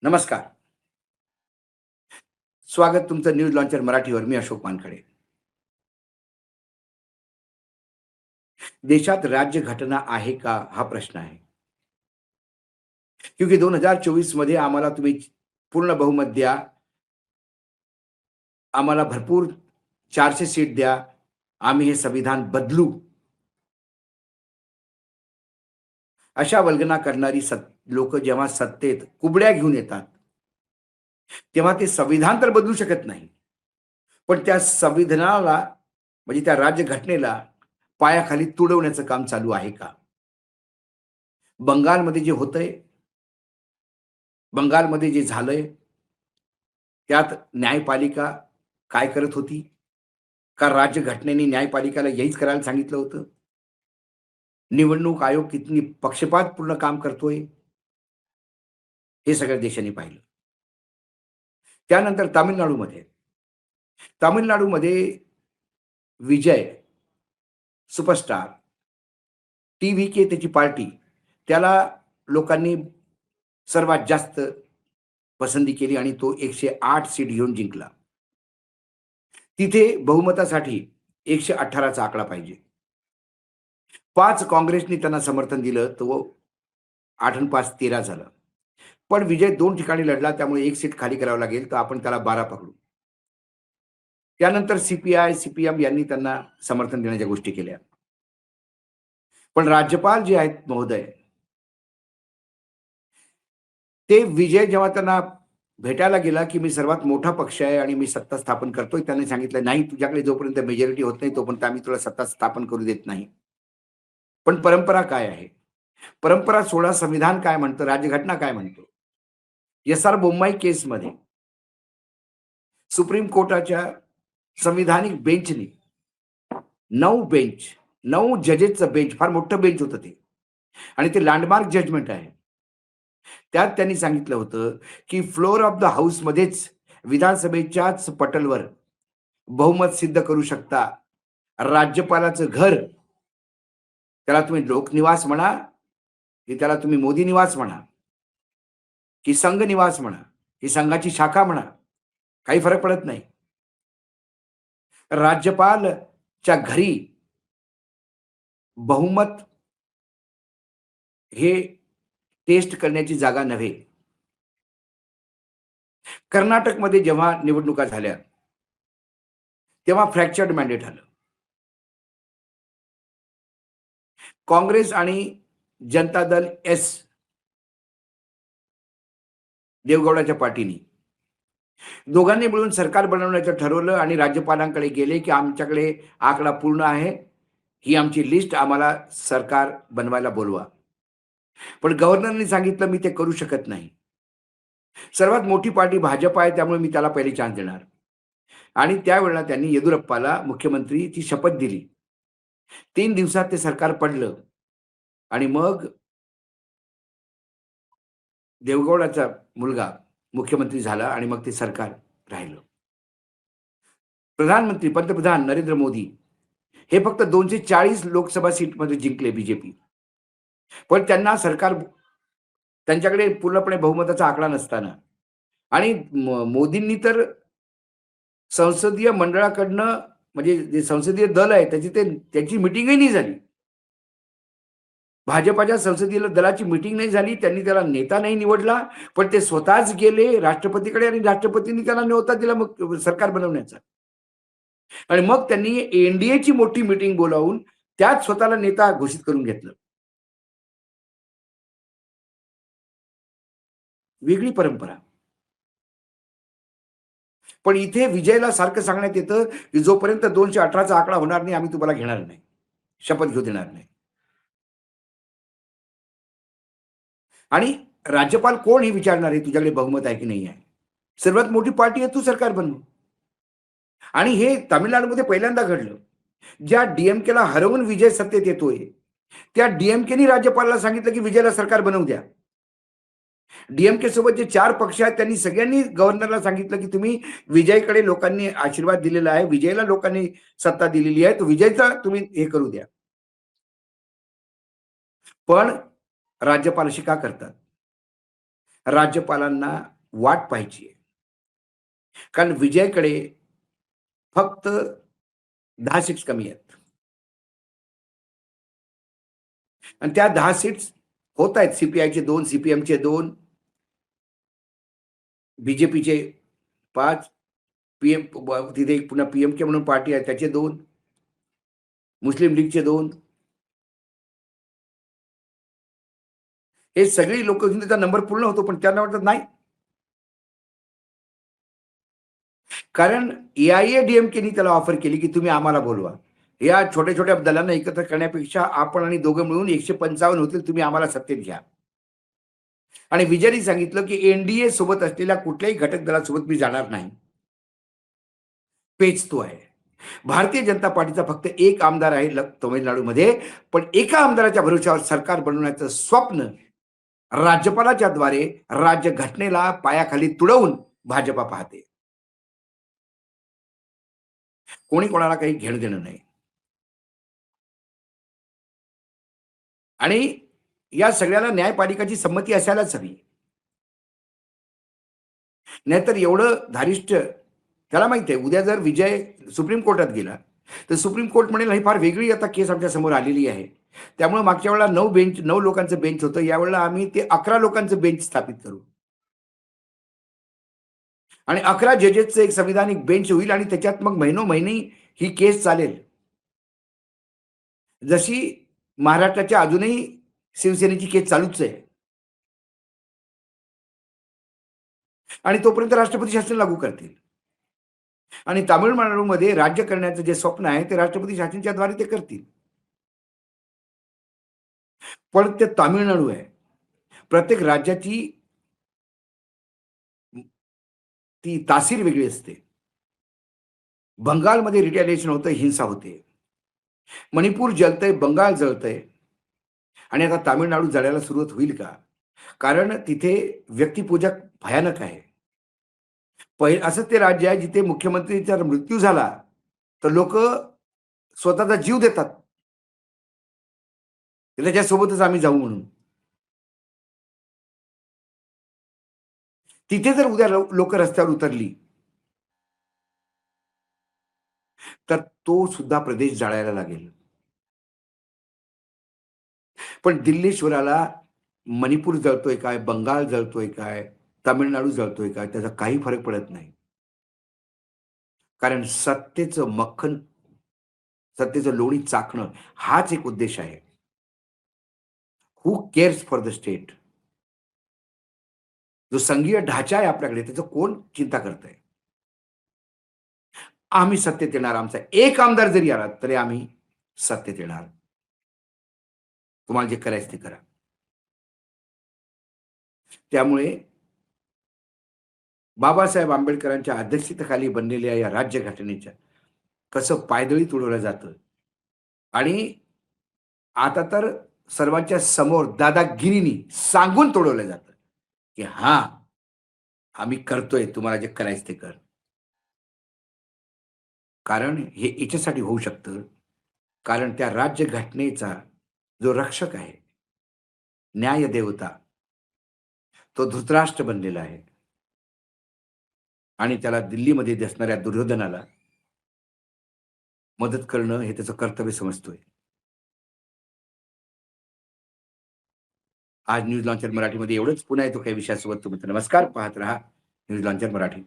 नमस्कार. स्वागत तुमचं न्यूज लॉन्चर मराठीवर. मी अशोक वानखडे. देशात राज्यघटना आहे का? हा प्रश्न आहे. क्योंकि 2024 मध्ये आम्हाला तुम्ही पूर्ण बहुमत द्या, आम्हाला भरपूर 400 सीट द्या, आम्ही हे संविधान बदलू. अशा वल्गना करणारी लोक जेव्हा सत्तेत कुबड्या घेऊन येतात, तेव्हा ते संविधान तर बदलू शकत नाही. पण त्या संविधानाला म्हणजे त्या राज्यघटनेला पायाखाली तुडवण्याचं काम चालू आहे का? बंगालमध्ये जे होतंय, बंगालमध्ये जे झालंय, त्यात न्यायपालिका काय करत होती? का राज्यघटनेने न्यायपालिकेला हेच करायला सांगितलं होतं? निवडणूक आयोग किती पक्षपातपूर्ण काम करतोय, हे सगळ्या देशांनी पाहिलं. त्यानंतर तामिळनाडूमध्ये विजय सुपरस्टार, टी-व्ही-के त्याची पार्टी, त्याला लोकांनी सर्वात जास्त पसंती केली आणि तो 108 सीट घेऊन जिंकला. तिथे बहुमतासाठी 118 चा आकडा पाहिजे. 5 काँग्रेसनी त्यांना समर्थन दिलं, तो 8 आणि 5 13 झालं. पण विजय 2 ठिकाणी लढला, त्यामुळे 1 सीट खाली करावं लागेल, तर आपण त्याला 12 पकडू. त्यानंतर सीपीआय, सीपीएम यांनी त्यांना समर्थन देण्याच्या गोष्टी केल्या. पण राज्यपाल जे आहेत महोदय, ते विजय जेव्हा त्यांना भेटायला गेला, की मी सर्वात मोठा पक्ष आहे आणि मी सत्ता स्थापन करतोय, त्यांनी सांगितलं, "नाही, तुझ्याकडे जोपर्यंत मेजॉरिटी होत नाही, तोपर्यंत आम्ही तुला सत्ता स्थापन करू देत नाही." पण परंपरा काय आहे? परंपरा सोडा, संविधान काय म्हणतं, राज्यघटना काय म्हणतो? एस.आर. बोम्माई केसमध्ये सुप्रीम कोर्टाच्या संविधानिक बेंचने 9 जजेसचं बेंच, फार मोठं बेंच होतं ते आणि ते लँडमार्क जजमेंट आहे. त्यात त्यांनी सांगितलं होतं, की फ्लोअर ऑफ द हाऊसमध्येच विधानसभेच्याच पटलवर बहुमत सिद्ध करू शकता. राज्यपालाचं घर, त्याला तुम्ही लोकनिवास म्हणा, की त्याला तुम्ही मोदी निवास म्हणा, की संघ निवास म्हणा, की संघाची शाखा म्हणा, काही फरक पडत नाही. राज्यपालच्या घरी बहुमत हे टेस्ट करण्याची जागा नव्हे. कर्नाटकमध्ये जेव्हा निवडणुका झाल्या, तेव्हा फ्रॅक्चर्ड मॅन्डेट आलं. काँग्रेस आणि जनता दल एस, देवगौडाच्या पार्टीनी, दोघांनी मिळून सरकार बनवण्याचं ठरवलं आणि राज्यपालांकडे गेले, की आमच्याकडे आकडा पूर्ण आहे, ही आमची लिस्ट, आम्हाला सरकार बनवायला बोलवा. पण गव्हर्नरनी सांगितलं, मी ते करू शकत नाही. सर्वात मोठी पार्टी भाजप आहे, त्यामुळे मी त्याला पहिली चान्स देणार. आणि त्यावेळेला त्यांनी येदुरप्पाला मुख्यमंत्रीची शपथ दिली. 3 दिवसात ते सरकार पडलं आणि मग देवगौडाचा मुलगा मुख्यमंत्री झाला आणि मग ते सरकार राहिलं. पंतप्रधान नरेंद्र मोदी हे फक्त 240 लोकसभा सीटमध्ये जिंकले बीजेपी. पण त्यांना सरकार, त्यांच्याकडे पूर्णपणे बहुमताचा आकडा नसताना, आणि मोदींनी तर संसदीय मंडळाकडनं, म्हणजे जे संसदीय दल आहे त्याची मीटिंगही नाही झाली. भाजपाच्या संसदीय दलाची मीटिंग नाही झाली, त्यांनी त्याला नेता नाही निवडला, पण ते स्वतःच गेले राष्ट्रपतीकडे आणि राष्ट्रपतींनी त्याला न्योता दिला मग सरकार बनवण्याचा. आणि मग त्यांनी एनडीएची मोठी मीटिंग बोलावून त्यात स्वतःला नेता घोषित करून घेतलं. वेगळी परंपरा. पण इथे विजयला सारखं सांगण्यात येतं, की जोपर्यंत 218चा आकडा होणार नाही, आम्ही तुम्हाला घेणार नाही, शपथ घेऊ देणार नाही. आणि राज्यपाल कोण हे विचारणार आहे, तुझ्याकडे बहुमत आहे की नाही आहे? सर्वात मोठी पार्टी आहे, तू सरकार बनव. आणि हे तामिळनाडूमध्ये पहिल्यांदा घडलं. ज्या डीएमकेला हरवून विजय सत्तेत येतोय, त्या डीएमकेनी राज्यपालाला सांगितलं, की विजयला सरकार बनवू द्या. डीएमके सोबत जे 4 पक्ष आहेत, त्यांनी सगळ्यांनी गव्हर्नरला सांगितलं, की तुम्ही विजयकडे लोकांनी आशीर्वाद दिलेला आहे, विजयला लोकांनी सत्ता दिलेली आहे, तर विजयचा तुम्ही हे करू द्या. पण राज्यपाल अशी का करतात? राज्यपालांना वाट पाहायची आहे. कारण विजयकडे फक्त 10 सीट्स कमी आहेत आणि त्या 10 सीट्स होत आहेत. सीपीआयचे 2, सीपीएमचे 2, बीजेपीचे 5, पीएम तिथे एक पुन्हा पीएमके म्हणून पार्टी आहे त्याचे 2, मुस्लिम लीगचे 2. हे सगळी लोकं घेऊन त्याचा नंबर पूर्ण होतो, पण त्यांना वाटतं नाही. कारण ए-आय-ए-डी-एम-केनी त्याला ऑफर केली, की तुम्ही आम्हाला बोलवा. या छोट्या-छोट्या दलांना एकत्र करण्यापेक्षा आपण आणि दोघं मिळून 155 होतील, तुम्ही आम्हाला सत्तेत घ्या. आणि विजयनी सांगितलं, की एन सोबत असलेल्या कुठल्याही घटक दलासोबत मी जाणार नाही. पेच तो आहे. भारतीय जनता पार्टीचा फक्त एक आमदार आहे तमिळनाडूमध्ये, पण एका आमदाराच्या भरोश्यावर सरकार बनवण्याचं स्वप्न राज्यपालाच्या द्वारे राज्यघटनेला पायाखाली तुडवून भाजपा पाहते. कोणी कोणाला काही घेणं-देणं नाही. आणि या सगळ्याला न्यायपालिकाची संमती असायलाच हवी. नाहीतर एवढं धारिष्ट त्याला माहिती आहे, उद्या जर विजय सुप्रीम कोर्टात गेला, तर सुप्रीम कोर्ट म्हणेल, "ही फार वेगळी आता केस आमच्या समोर आलेली आहे." त्यामुळे मागच्या वेळेला 9 लोकांचं बेंच होतं. यावेळेला आम्ही ते 11 लोकांचं बेंच स्थापित करू. आणि 11 जजेसचं एक संविधानिक बेंच होईल आणि त्याच्यात मग महिनोमहिने ही केस चालेल. जशी महाराष्ट्राच्या अजूनही शिवसेनेची केस चालूच आहे. आणि तोपर्यंत राष्ट्रपती शासन लागू करतील. आणि तामिळनाडूमध्ये राज्य करण्याचं जे स्वप्न आहे, ते राष्ट्रपती शासनाच्याद्वारे ते करतील. पण ते तामिळनाडू आहे. प्रत्येक राज्याची ती तासीर वेगळी असते. बंगालमध्ये रिटॅलिएशन होतं, हिंसा होते. मणिपूर जळतंय, बंगाल जळतंय आणि आता तामिळनाडू जळायला सुरुवात होईल का? कारण तिथे व्यक्तिपूजक भयानक आहे. असंच ते राज्य आहे जिथे मुख्यमंत्रीचा मृत्यू झाला, तर लोकं स्वतःचा जीव देतात. त्याच्यासोबतच आम्ही जाऊ म्हणून. तिथे जर उद्या रस्त्यावर उतरली, तर तो सुद्धा प्रदेश जाळायला लागेल. पण दिल्लीश्वराला मणिपूर जळतोय काय, बंगाल जळतोय काय, तामिळनाडू जळतोय काय, त्याचा काही फरक पडत नाही. कारण सत्तेचं मक्खन, सत्तेचं लोणी चाखणं हाच एक उद्देश आहे. हू केअर्स फॉर द स्टेट? जो संघीय ढाचा आहे आपल्याकडे, त्याचं कोण चिंता करतंय? आम्ही सत्तेत येणार. आमचा एक आमदार जरी आला, तरी आम्ही सत्तेत येणार. तुम्हाला जे करायचं ते करा. त्यामुळे बाबासाहेब आंबेडकरांच्या अध्यक्षतेखाली बनलेल्या या राज्यघटनेच्या कसं पायदळी तुडवलं जातं आणि आता तर सर्वांच्या समोर दादागिरीनी सांगून तुडवलं जातं, की हां, आम्ही करतोय, तुम्हाला जे करायचं ते कर. कारण हे याच्यासाठी होऊ शकतं, कारण त्या राज्यघटनेचा जो रक्षक आहे, न्यायदेवता, तो धृतराष्ट्र बनलेला आहे आणि त्याला दिल्लीमध्ये दिसणाऱ्या दुर्योधनाला मदत करणं हे त्याचं कर्तव्य समजतोय. आज न्यूज लॉन्चर मराठीमध्ये एवढंच. पुन्हा येतो काही विषयासोबत. तुम्ही नमस्कार. पाहत रहा न्यूज लॉन्चर मराठी.